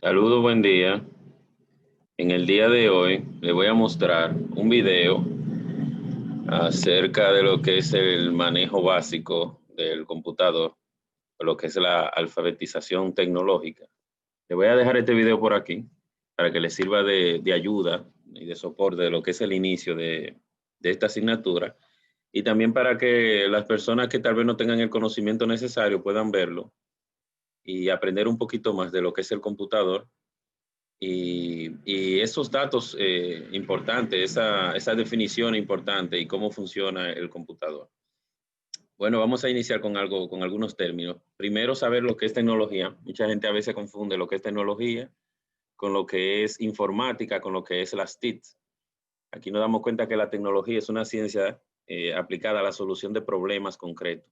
Saludos, buen día. En el día de hoy le voy a mostrar un video acerca de lo que es el manejo básico del computador, lo que es la alfabetización tecnológica. Le voy a dejar este video por aquí para que le sirva de ayuda y de soporte de lo que es el inicio de esta asignatura y también para que las personas que tal vez no tengan el conocimiento necesario puedan verlo y aprender un poquito más de lo que es el computador y esos datos importantes, esa definición importante y cómo funciona el computador. Bueno, vamos a iniciar con algo, con algunos términos. Primero, saber lo que es tecnología. Mucha gente a veces confunde lo que es tecnología con lo que es informática, con lo que es las TICs. Aquí nos damos cuenta que la tecnología es una ciencia aplicada a la solución de problemas concretos.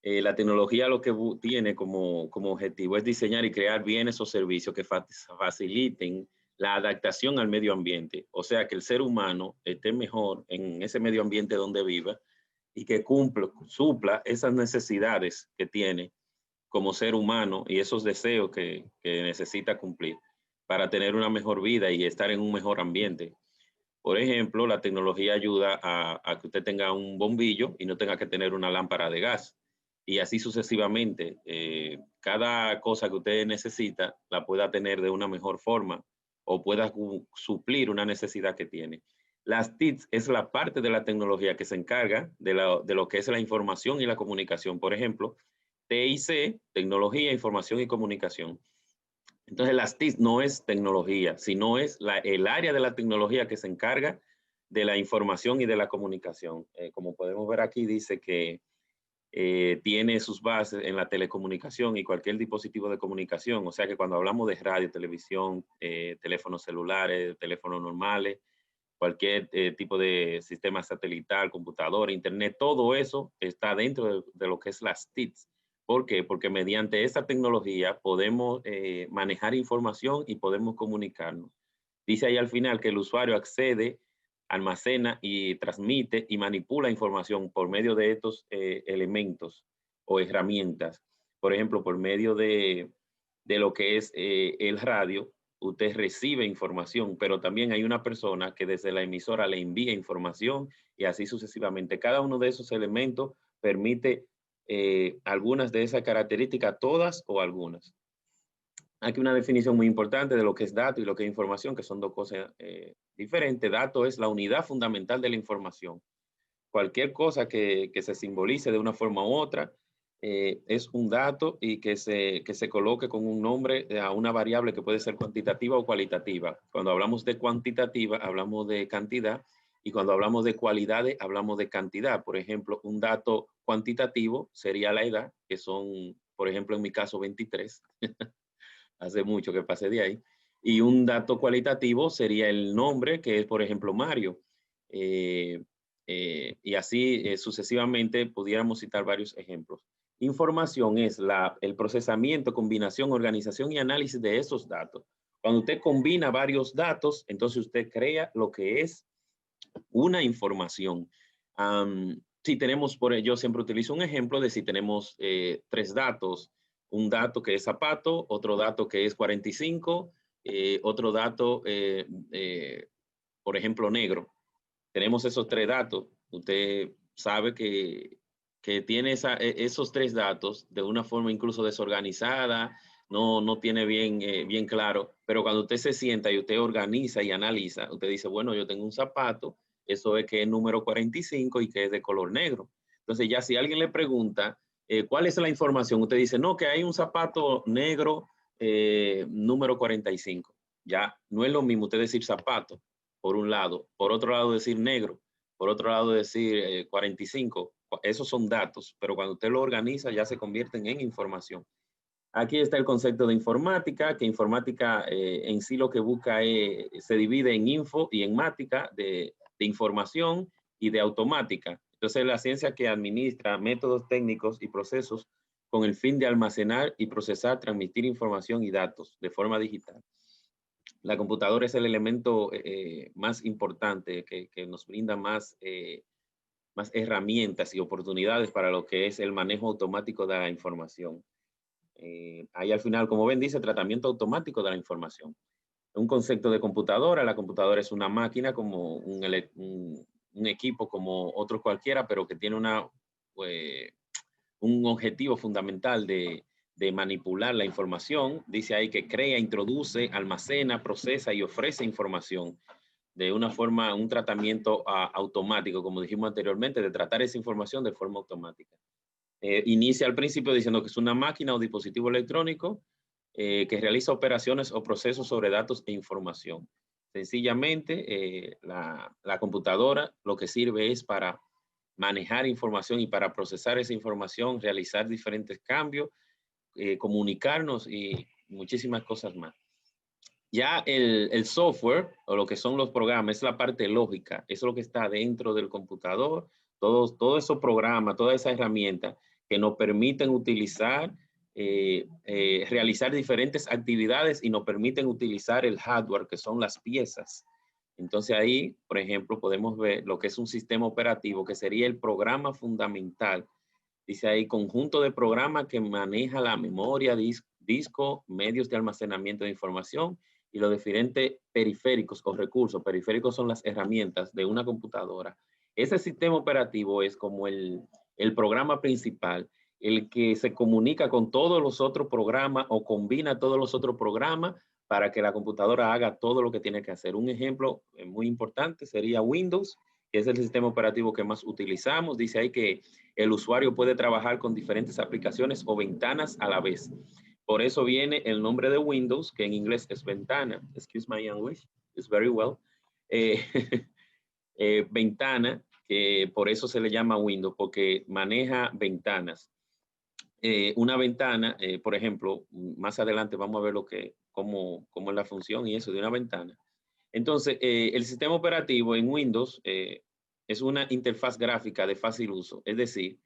La tecnología lo que tiene como objetivo es diseñar y crear bienes o servicios que faciliten la adaptación al medio ambiente, o sea, que el ser humano esté mejor en ese medio ambiente donde viva y que supla esas necesidades que tiene como ser humano y esos deseos que necesita cumplir para tener una mejor vida y estar en un mejor ambiente. Por ejemplo, la tecnología ayuda a que usted tenga un bombillo y no tenga que tener una lámpara de gas. Y así sucesivamente, cada cosa que usted necesita la pueda tener de una mejor forma o pueda suplir una necesidad que tiene. Las TICs es la parte de la tecnología que se encarga de lo que es la información y la comunicación. Por ejemplo, TIC, tecnología, información y comunicación. Entonces, las TIC no es tecnología, sino es el área de la tecnología que se encarga de la información y de la comunicación. Como podemos ver aquí, dice que tiene sus bases en la telecomunicación y cualquier dispositivo de comunicación. O sea que cuando hablamos de radio, televisión, teléfonos celulares, teléfonos normales, cualquier tipo de sistema satelital, computadora, internet, todo eso está dentro de lo que es las TICs. ¿Por qué? Porque mediante esa tecnología podemos manejar información y podemos comunicarnos. Dice ahí al final que el usuario accede, almacena y transmite y manipula información por medio de estos elementos o herramientas. Por ejemplo, por medio de lo que es el radio, usted recibe información, pero también hay una persona que desde la emisora le envía información y así sucesivamente. Cada uno de esos elementos permite algunas de esas características, todas o algunas. Aquí una definición muy importante de lo que es dato y lo que es información, que son dos cosas diferentes. Dato es la unidad fundamental de la información. Cualquier cosa que se simbolice de una forma u otra es un dato y que se coloque con un nombre a una variable que puede ser cuantitativa o cualitativa. Cuando hablamos de cuantitativa, hablamos de cantidad y cuando hablamos de cualidades, hablamos de cantidad. Por ejemplo, un dato cuantitativo sería la edad, que son, por ejemplo, en mi caso, 23. Hace mucho que pasé de ahí. Y un dato cualitativo sería el nombre, que es, por ejemplo, Mario. Eh, y así sucesivamente pudiéramos citar varios ejemplos. Información es el procesamiento, combinación, organización y análisis de esos datos. Cuando usted combina varios datos, entonces usted crea lo que es una información. Si tenemos, yo siempre utilizo un ejemplo de si tenemos tres datos, un dato que es zapato, otro dato que es 45, otro dato, por ejemplo, negro. Tenemos esos tres datos. Usted sabe que tiene esos tres datos de una forma incluso desorganizada, no tiene bien claro, pero cuando usted se sienta y usted organiza y analiza, usted dice, bueno, yo tengo un zapato, eso es que es número 45 y que es de color negro. Entonces ya si alguien le pregunta, ¿cuál es la información? Usted dice, no, que hay un zapato negro número 45. Ya no es lo mismo usted decir zapato por un lado, por otro lado decir negro, por otro lado decir 45, esos son datos, pero cuando usted lo organiza ya se convierten en información. Aquí está el concepto de informática, que informática en sí lo que busca se divide en info y en mática, de información y de automática. Entonces, la ciencia que administra métodos técnicos y procesos con el fin de almacenar y procesar, transmitir información y datos de forma digital. La computadora es el elemento más importante que nos brinda más herramientas y oportunidades para lo que es el manejo automático de la información. Ahí al final, como ven, dice tratamiento automático de la información. Un concepto de computadora. La computadora es una máquina como un equipo como otro cualquiera, pero que tiene un objetivo fundamental de manipular la información. Dice ahí que crea, introduce, almacena, procesa y ofrece información de una forma, un tratamiento automático, como dijimos anteriormente, de tratar esa información de forma automática. Inicia al principio diciendo que es una máquina o dispositivo electrónico que realiza operaciones o procesos sobre datos e información. Sencillamente, la computadora lo que sirve es para manejar información y para procesar esa información, realizar diferentes cambios, comunicarnos y muchísimas cosas más. Ya el software o lo que son los programas es la parte lógica, es lo que está dentro del computador, todo esos programas, toda esa herramienta que nos permiten utilizar, realizar diferentes actividades y nos permiten utilizar el hardware, que son las piezas. Entonces ahí, por ejemplo, podemos ver lo que es un sistema operativo, que sería el programa fundamental. Dice ahí, conjunto de programas que maneja la memoria, disco, medios de almacenamiento de información y los diferentes periféricos o recursos. Periféricos son las herramientas de una computadora. Ese sistema operativo es como el programa principal, el que se comunica con todos los otros programas o combina todos los otros programas para que la computadora haga todo lo que tiene que hacer. Un ejemplo muy importante sería Windows, que es el sistema operativo que más utilizamos. Dice ahí que el usuario puede trabajar con diferentes aplicaciones o ventanas a la vez. Por eso viene el nombre de Windows, que en inglés es ventana. Excuse my English, it's very well. Ventana, que por eso se le llama Windows, porque maneja ventanas. Una ventana, por ejemplo, más adelante vamos a ver cómo es la función y eso de una ventana. Entonces, el sistema operativo en Windows es una interfaz gráfica de fácil uso. Es decir,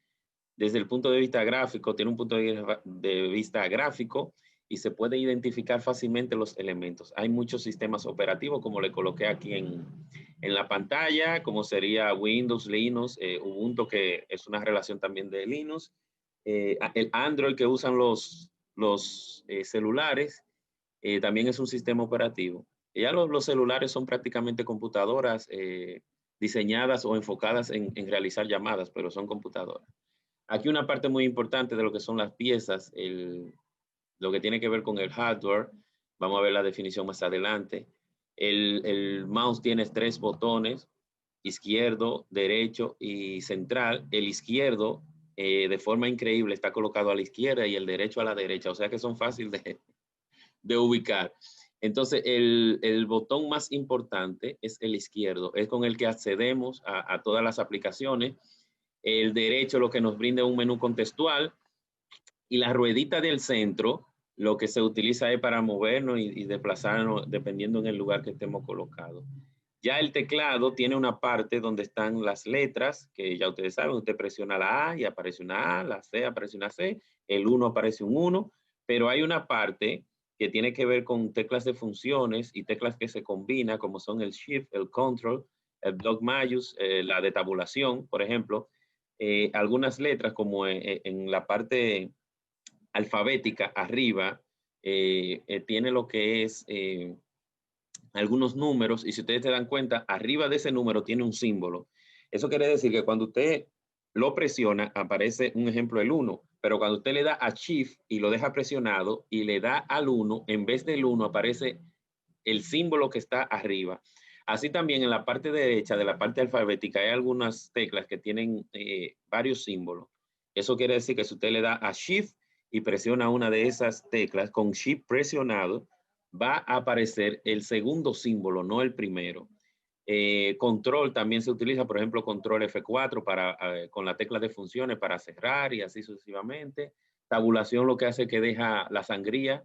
desde el punto de vista gráfico, tiene un punto de vista gráfico y se puede identificar fácilmente los elementos. Hay muchos sistemas operativos, como le coloqué aquí en la pantalla, como sería Windows, Linux, Ubuntu, que es una relación también de Linux, el Android que usan los celulares, también es un sistema operativo. Ya los celulares son prácticamente computadoras diseñadas o enfocadas en realizar llamadas, pero son computadoras. Aquí una parte muy importante de lo que son las piezas, lo que tiene que ver con el hardware. Vamos a ver la definición más adelante. El mouse tiene 3 botones, izquierdo, derecho y central. El izquierdo, de forma increíble, está colocado a la izquierda y el derecho a la derecha, o sea que son fáciles de ubicar. Entonces, el botón más importante es el izquierdo, es con el que accedemos a todas las aplicaciones. El derecho lo que nos brinda un menú contextual y la ruedita del centro lo que se utiliza es para movernos y desplazarnos dependiendo en el lugar que estemos colocados. Ya el teclado tiene una parte donde están las letras, que ya ustedes saben, usted presiona la A y aparece una A, la C aparece una C, el 1 aparece un 1, pero hay una parte que tiene que ver con teclas de funciones y teclas que se combinan, como son el Shift, el Control, el Block Majus, la de tabulación, por ejemplo. Algunas letras, como en la parte alfabética, arriba, tiene lo que es algunos números, y si ustedes se dan cuenta, arriba de ese número tiene un símbolo. Eso quiere decir que cuando usted lo presiona, aparece un ejemplo el 1, pero cuando usted le da a Shift y lo deja presionado y le da al 1, en vez del 1 aparece el símbolo que está arriba. Así también en la parte derecha de la parte alfabética hay algunas teclas que tienen varios símbolos. Eso quiere decir que si usted le da a Shift y presiona una de esas teclas, con Shift presionado, va a aparecer el segundo símbolo, no el primero. Control también se utiliza, por ejemplo, control F4 con la tecla de funciones para cerrar y así sucesivamente. Tabulación lo que hace es que deja la sangría.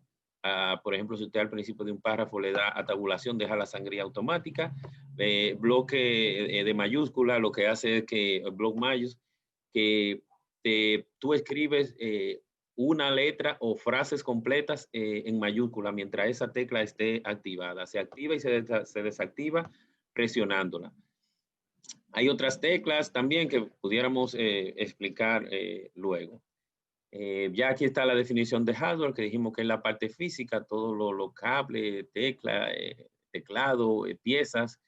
Por ejemplo, si usted al principio de un párrafo le da a tabulación, deja la sangría automática. Bloque de mayúscula lo que hace es que, block mayús, que tú escribes una letra o frases completas en mayúscula mientras esa tecla esté activada. Se activa y se desactiva presionándola. Hay otras teclas también que pudiéramos explicar luego. Ya aquí está la definición de hardware, que dijimos que es la parte física, todos los cables, teclado, piezas,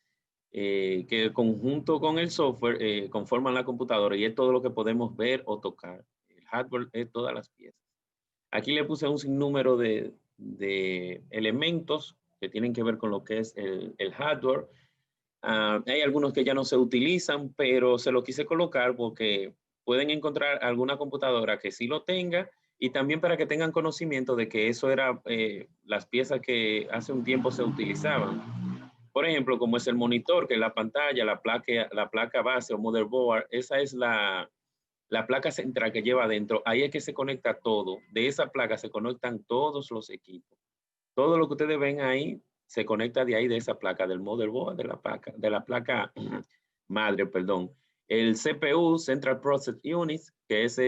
que conjunto con el software conforman la computadora y es todo lo que podemos ver o tocar. El hardware es todas las piezas. Aquí le puse un sinnúmero de elementos que tienen que ver con lo que es el hardware. Hay algunos que ya no se utilizan, pero se lo quise colocar porque pueden encontrar alguna computadora que sí lo tenga y también para que tengan conocimiento de que eso era las piezas que hace un tiempo se utilizaban. Por ejemplo, como es el monitor, que es la pantalla, la placa base o motherboard, esa es la placa central que lleva adentro. Ahí es que se conecta todo. De esa placa se conectan todos los equipos. Todo lo que ustedes ven ahí se conecta de ahí, de esa placa, del motherboard, de la placa madre, perdón. El CPU, Central Process Unit, que es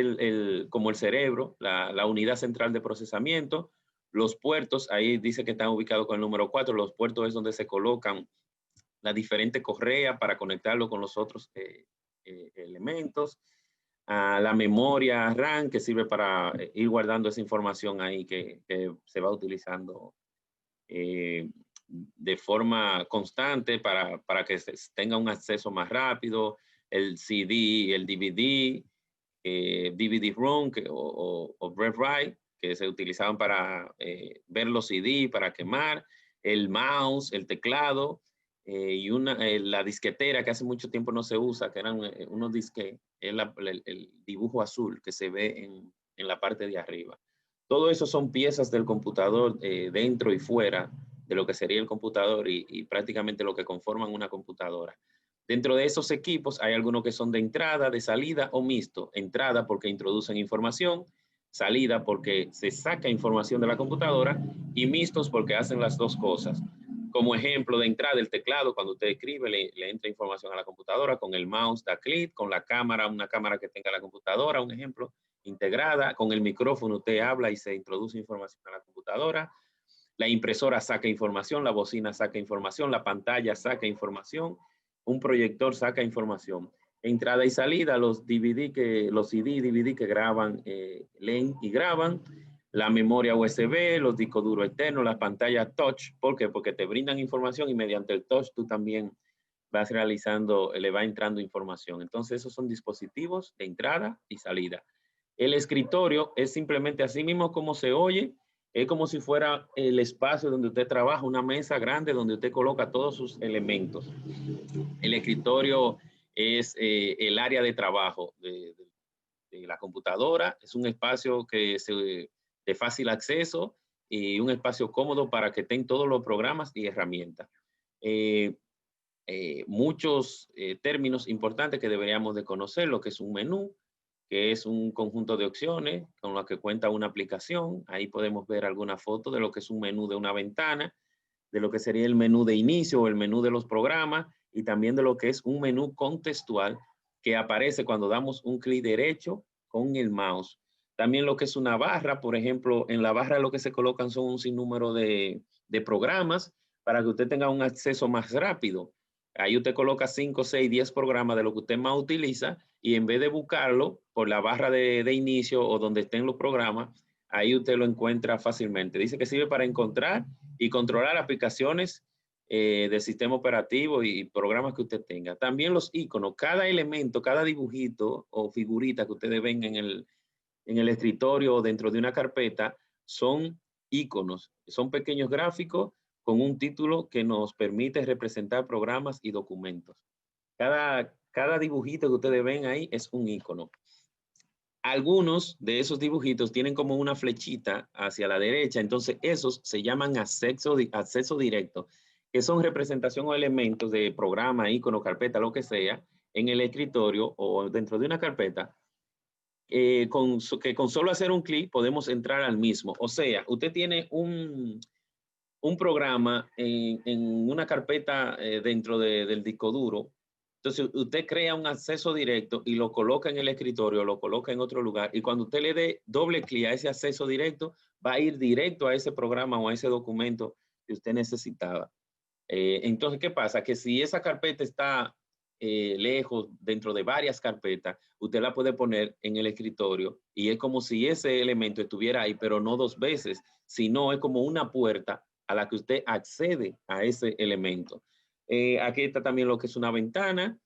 como el cerebro, la unidad central de procesamiento. Los puertos, ahí dice que están ubicados con el número 4. Los puertos es donde se colocan las diferentes correas para conectarlo con los otros elementos. La memoria RAM, que sirve para ir guardando esa información ahí que se va utilizando de forma constante para que tenga un acceso más rápido. El CD, el DVD, DVD-ROM o read-write, que se utilizaban para ver los CD, para quemar, el mouse, el teclado, y la disquetera que hace mucho tiempo no se usa, que eran unos disquetes, el dibujo azul que se ve en la parte de arriba. Todo eso son piezas del computador dentro y fuera de lo que sería el computador y prácticamente lo que conforman una computadora. Dentro de esos equipos hay algunos que son de entrada, de salida o mixto. Entrada porque introducen información, salida porque se saca información de la computadora y mixtos porque hacen las dos cosas. Como ejemplo de entrada, el teclado, cuando usted escribe, le entra información a la computadora, con el mouse da clic, con la cámara, una cámara que tenga la computadora, un ejemplo, integrada, con el micrófono usted habla y se introduce información a la computadora. La impresora saca información, la bocina saca información, la pantalla saca información, un proyector saca información. Entrada y salida, los CD y DVD que graban, leen y graban, la memoria USB, los discos duros externos, las pantallas touch. ¿Por qué? Porque te brindan información y mediante el touch tú también vas realizando, le va entrando información. Entonces esos son dispositivos de entrada y salida. El escritorio es simplemente así mismo como se oye, es como si fuera el espacio donde usted trabaja, una mesa grande donde usted coloca todos sus elementos. El escritorio es el área de trabajo de la computadora, es un espacio de fácil acceso y un espacio cómodo para que estén todos los programas y herramientas. Muchos términos importantes que deberíamos de conocer, lo que es un menú, que es un conjunto de opciones con las que cuenta una aplicación. Ahí podemos ver alguna foto de lo que es un menú de una ventana, de lo que sería el menú de inicio o el menú de los programas y también de lo que es un menú contextual que aparece cuando damos un clic derecho con el mouse. También lo que es una barra, por ejemplo, en la barra lo que se colocan son un sinnúmero de programas para que usted tenga un acceso más rápido. Ahí usted coloca 5, 6, 10 programas de lo que usted más utiliza y en vez de buscarlo por la barra de inicio o donde estén los programas, ahí usted lo encuentra fácilmente. Dice que sirve para encontrar y controlar aplicaciones del sistema operativo y programas que usted tenga. También los iconos, cada elemento, cada dibujito o figurita que ustedes ven en el escritorio o dentro de una carpeta son iconos, son pequeños gráficos con un título que nos permite representar programas y documentos. Cada dibujito que ustedes ven ahí es un icono. Algunos de esos dibujitos tienen como una flechita hacia la derecha, entonces esos se llaman acceso directo, que son representación o elementos de programa, icono, carpeta, lo que sea, en el escritorio o dentro de una carpeta, que con solo hacer un clic podemos entrar al mismo. O sea, usted tiene un programa en una carpeta dentro del disco duro. Entonces usted crea un acceso directo y lo coloca en el escritorio, lo coloca en otro lugar y cuando usted le dé doble clic a ese acceso directo, va a ir directo a ese programa o a ese documento que usted necesitaba. Entonces, ¿qué pasa? Que si esa carpeta está lejos, dentro de varias carpetas, usted la puede poner en el escritorio y es como si ese elemento estuviera ahí, pero no dos veces, sino es como una puerta a la que usted accede a ese elemento. Aquí está también lo que es una ventana,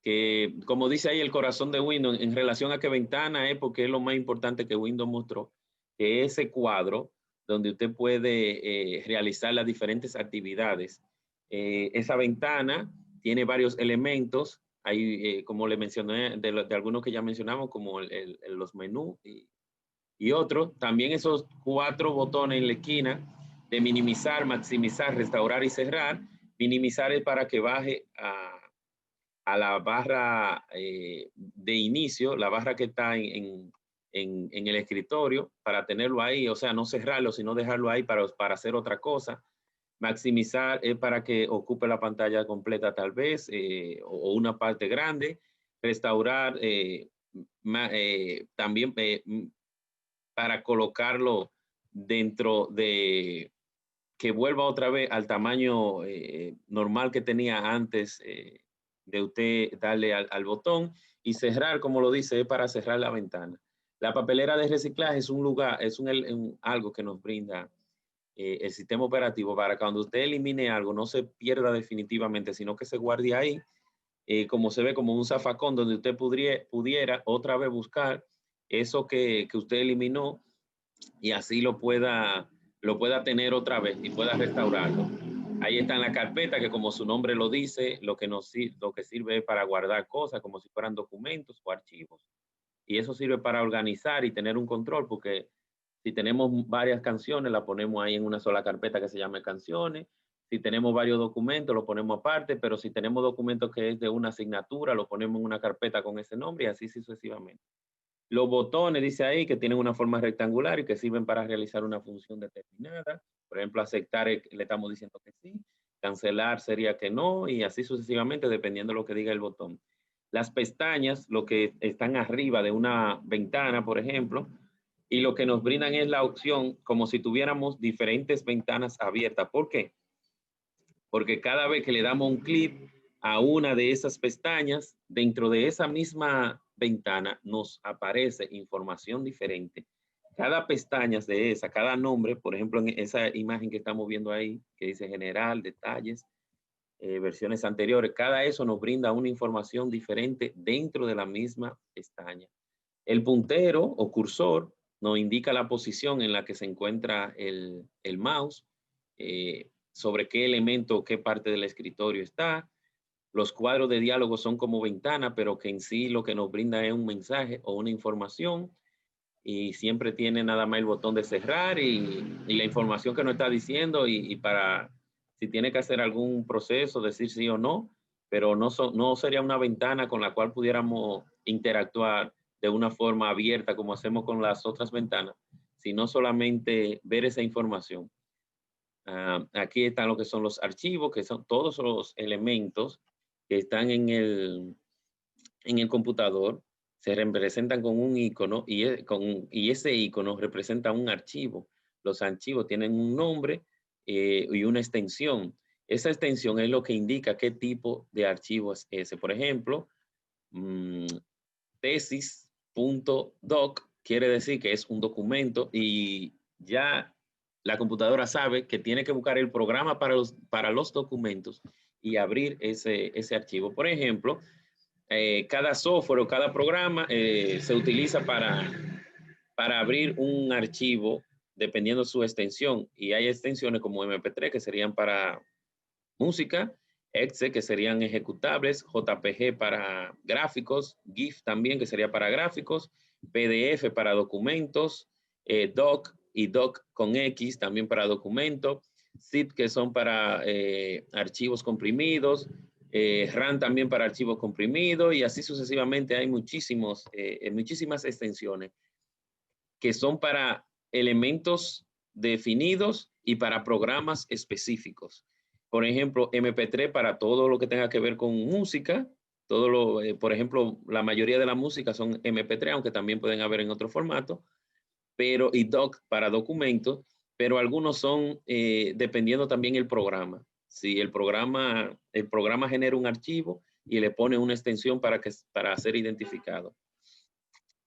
que como dice ahí el corazón de Windows, en relación a qué ventana es, porque es lo más importante que Windows mostró, que ese cuadro donde usted puede realizar las diferentes actividades. Esa ventana tiene varios elementos, hay, como le mencioné, de algunos que ya mencionamos, como los menús y otros. También esos 4 botones en la esquina de minimizar, maximizar, restaurar y cerrar. Minimizar es para que baje a la barra de inicio, la barra que está en el escritorio, para tenerlo ahí, o sea, no cerrarlo, sino dejarlo ahí para hacer otra cosa. Maximizar es para que ocupe la pantalla completa tal vez, o una parte grande. Restaurar también para colocarlo dentro de que vuelva otra vez al tamaño normal que tenía antes de usted darle al botón. Y cerrar, como lo dice, es para cerrar la ventana. La papelera de reciclaje es un lugar, es algo que nos brinda el sistema operativo para cuando usted elimine algo no se pierda definitivamente, sino que se guarde ahí, como se ve como un zafacón donde usted pudiera otra vez buscar eso que usted eliminó y así lo pueda tener otra vez y pueda restaurarlo. Ahí está en la carpeta que, como su nombre lo dice, lo que sirve es para guardar cosas como si fueran documentos o archivos. Y eso sirve para organizar y tener un control, porque si tenemos varias canciones, la ponemos ahí en una sola carpeta que se llama canciones. Si tenemos varios documentos, lo ponemos aparte, pero si tenemos documentos que es de una asignatura, lo ponemos en una carpeta con ese nombre y así sucesivamente. Los botones, dice ahí, que tienen una forma rectangular y que sirven para realizar una función determinada. Por ejemplo, aceptar, le estamos diciendo que sí. Cancelar sería que no, y así sucesivamente, dependiendo de lo que diga el botón. Las pestañas, lo que están arriba de una ventana, por ejemplo, y lo que nos brindan es la opción como si tuviéramos diferentes ventanas abiertas. ¿Por qué? Porque cada vez que le damos un clic a una de esas pestañas, dentro de esa misma ventana nos aparece información diferente. Cada pestaña de esa, cada nombre, por ejemplo, en esa imagen que estamos viendo ahí, que dice general, detalles, versiones anteriores, cada eso nos brinda una información diferente dentro de la misma pestaña. El puntero o cursor nos indica la posición en la que se encuentra el mouse, sobre qué elemento, qué parte del escritorio está. Los cuadros de diálogo son como ventana, pero que en sí lo que nos brinda es un mensaje o una información, y siempre tiene nada más el botón de cerrar y la información que nos está diciendo y para si tiene que hacer algún proceso, decir sí o no, pero no sería una ventana con la cual pudiéramos interactuar de una forma abierta como hacemos con las otras ventanas, sino solamente ver esa información. Aquí están lo que son los archivos, que son todos los elementos que están en el computador, se representan con un icono y ese icono representa un archivo. Los archivos tienen un nombre y una extensión. Esa extensión es lo que indica qué tipo de archivo es ese. Por ejemplo, tesis.doc quiere decir que es un documento y ya la computadora sabe que tiene que buscar el programa para los documentos y abrir ese archivo. Por ejemplo, cada software o cada programa se utiliza para abrir un archivo dependiendo de su extensión, y hay extensiones como MP3 que serían para música, exe que serían ejecutables, JPG para gráficos, GIF también que sería para gráficos, PDF para documentos, doc y doc con X también para documentos, zip que son para archivos comprimidos, RAM también para archivos comprimidos, y así sucesivamente. Hay muchísimas extensiones que son para elementos definidos y para programas específicos. Por ejemplo, MP3 para todo lo que tenga que ver con música. Por ejemplo, la mayoría de la música son MP3, aunque también pueden haber en otro formato, y doc para documentos, pero algunos son dependiendo también el programa. Si el programa genera un archivo, y le pone una extensión para ser identificado.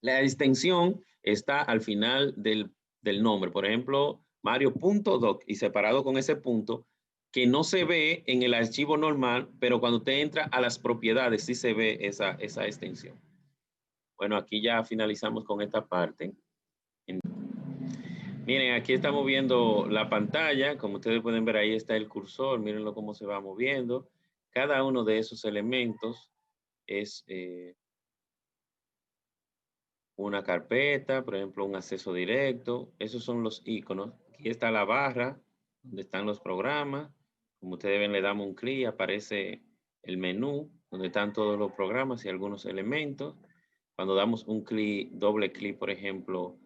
La extensión está al final del nombre. Por ejemplo, Mario.doc y separado con ese punto que no se ve en el archivo normal, pero cuando usted entra a las propiedades sí se ve esa extensión. Bueno, aquí ya finalizamos con esta parte. Miren, aquí estamos viendo la pantalla. Como ustedes pueden ver, ahí está el cursor. Mírenlo cómo se va moviendo. Cada uno de esos elementos es una carpeta, por ejemplo, un acceso directo. Esos son los iconos. Aquí está la barra donde están los programas. Como ustedes ven, le damos un clic, aparece el menú donde están todos los programas y algunos elementos. Cuando damos un clic, doble clic, por ejemplo,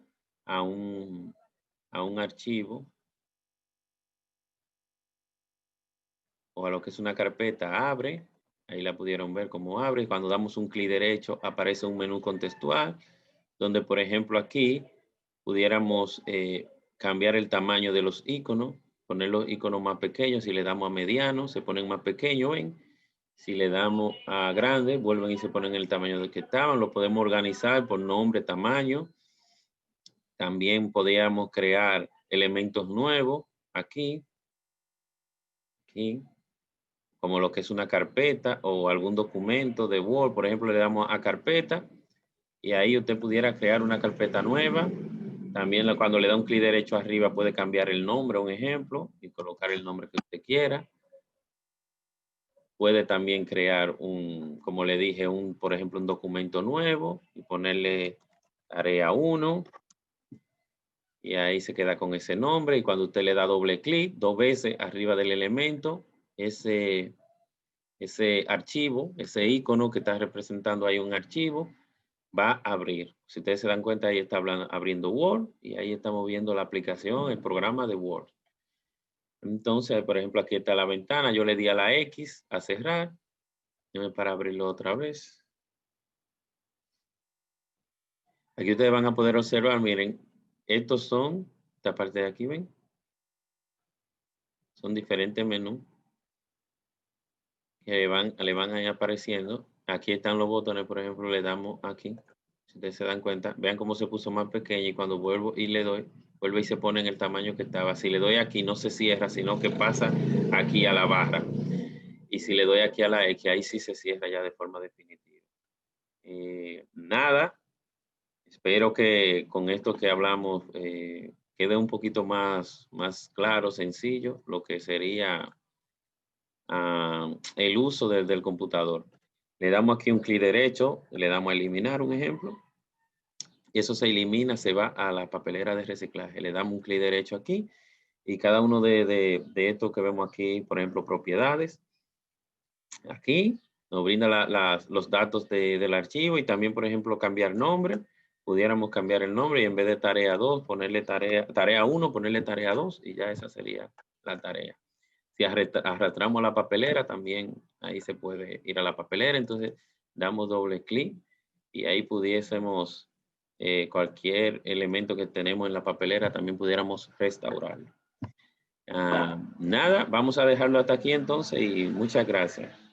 a un archivo o a lo que es una carpeta, abre. Ahí la pudieron ver cómo abre. Cuando damos un clic derecho, aparece un menú contextual, donde, por ejemplo, aquí pudiéramos cambiar el tamaño de los iconos, poner los iconos más pequeños. Si le damos a mediano, se ponen más pequeños, ¿ven? Si le damos a grande, vuelven y se ponen el tamaño del que estaban. Lo podemos organizar por nombre, tamaño. También podríamos crear elementos nuevos aquí, como lo que es una carpeta o algún documento de Word. Por ejemplo, le damos a carpeta y ahí usted pudiera crear una carpeta nueva. También cuando le da un clic derecho arriba puede cambiar el nombre, un ejemplo, y colocar el nombre que usted quiera. Puede también crear como le dije, por ejemplo, un documento nuevo y ponerle tarea 1. Y ahí se queda con ese nombre. Y cuando usted le da doble clic, 2 veces arriba del elemento, ese archivo, ese icono que está representando ahí un archivo, va a abrir. Si ustedes se dan cuenta, ahí está abriendo Word y ahí estamos viendo la aplicación, el programa de Word. Entonces, por ejemplo, aquí está la ventana. Yo le di a la X a cerrar. Para abrirlo otra vez. Aquí ustedes van a poder observar, miren, estos son, esta parte de aquí, ven, son diferentes menús que le van a ir apareciendo. Aquí están los botones, por ejemplo, le damos aquí. Si ustedes se dan cuenta, vean cómo se puso más pequeño y cuando vuelvo y le doy, vuelve y se pone en el tamaño que estaba. Si le doy aquí no se cierra, sino que pasa aquí a la barra. Y si le doy aquí a la X, ahí sí se cierra ya de forma definitiva. Nada, espero que con esto que hablamos quede un poquito más claro, sencillo, lo que sería el uso del computador. Le damos aquí un clic derecho, le damos a eliminar un ejemplo. Y eso se elimina, se va a la papelera de reciclaje. Le damos un clic derecho aquí y cada uno de estos que vemos aquí, por ejemplo, propiedades, aquí nos brinda los datos del archivo y también, por ejemplo, cambiar nombre. Pudiéramos cambiar el nombre y en vez de tarea 2, ponerle tarea 1, ponerle tarea 2 y ya esa sería la tarea. Si arrastramos la papelera, también ahí se puede ir a la papelera. Entonces, damos doble clic y ahí pudiésemos, cualquier elemento que tenemos en la papelera, también pudiéramos restaurarlo. Nada, vamos a dejarlo hasta aquí entonces y muchas gracias.